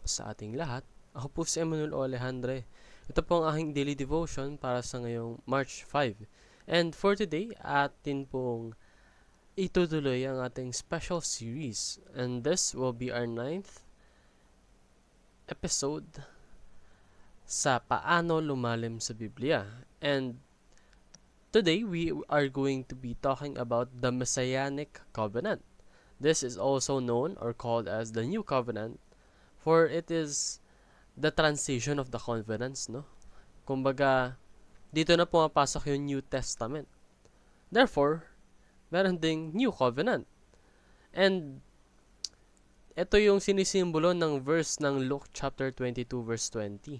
sa ating lahat. Ako po si Emmanuel O. Alejandre. Ito po ang aking daily devotion para sa ngayong March 5. And for today, atin pong itutuloy ang ating special series. And this will be our 9th episode sa Paano Lumalim sa Biblia. And today, we are going to be talking about the Messianic Covenant. This is also known or called as the New Covenant, for it is the transition of the covenants, no? Kumbaga, dito na pumapasok yung New Testament. Therefore, meron ding New Covenant. And ito yung sinisimbolo ng verse ng Luke chapter 22 verse 20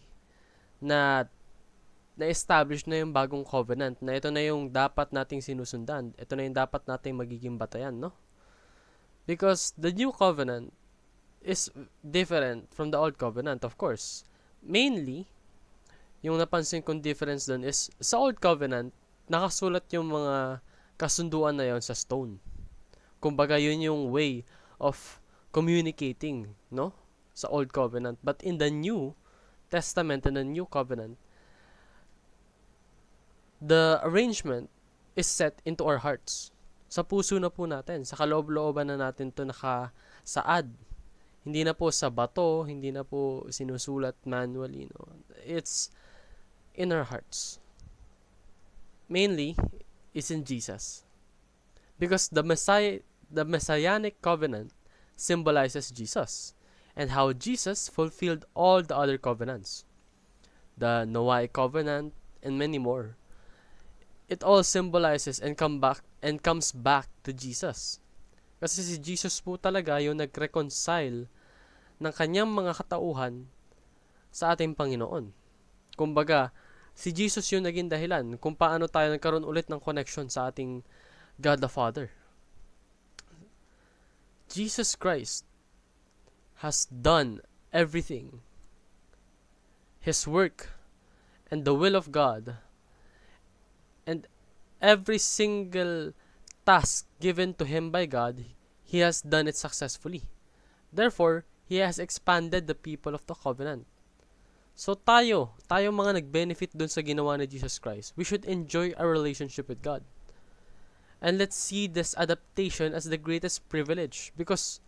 na na-establish na yung bagong covenant, na ito na yung dapat nating sinusundan. Ito na yung dapat nating magiging batayan, no? Because the New Covenant is different from the Old Covenant, of course. Mainly, yung napansin kong difference dun is, sa Old Covenant, nakasulat yung mga kasunduan na yon sa stone. Kumbaga, yun yung way of communicating, no? Sa Old Covenant. But in the New Testament and the New Covenant, the arrangement is set into our hearts. Sa puso na po natin, sa kaloob-looban na natin to nakasaad. Hindi na po sa bato, hindi na po sinusulat manually, no? It's in our hearts. Mainly is in Jesus. Because the Messianic covenant symbolizes Jesus and how Jesus fulfilled all the other covenants. The Noahic covenant and many more. It all symbolizes and comes back to Jesus. Kasi si Jesus po talaga yung nag-reconcile ng kanyang mga katauhan sa ating Panginoon. Kumbaga, si Jesus yung naging dahilan kung paano tayo nagkaroon ulit ng connection sa ating God the Father. Jesus Christ has done everything. His work and the will of God and every single task given to him by God, he has done it successfully. Therefore, he has expanded the people of the covenant. So tayo mga nag-benefit dun sa ginawa ni Jesus Christ, we should enjoy our relationship with God. And let's see this adaptation as the greatest privilege, because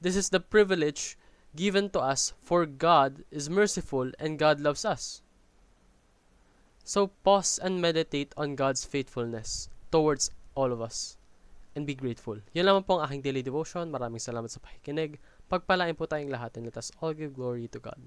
this is the privilege given to us, for God is merciful and God loves us. So pause and meditate on God's faithfulness towards all of us and be grateful. Yan naman po ang aking daily devotion. Maraming salamat sa pakikinig. Pagpalain po tayong lahat, and let us all give glory to God.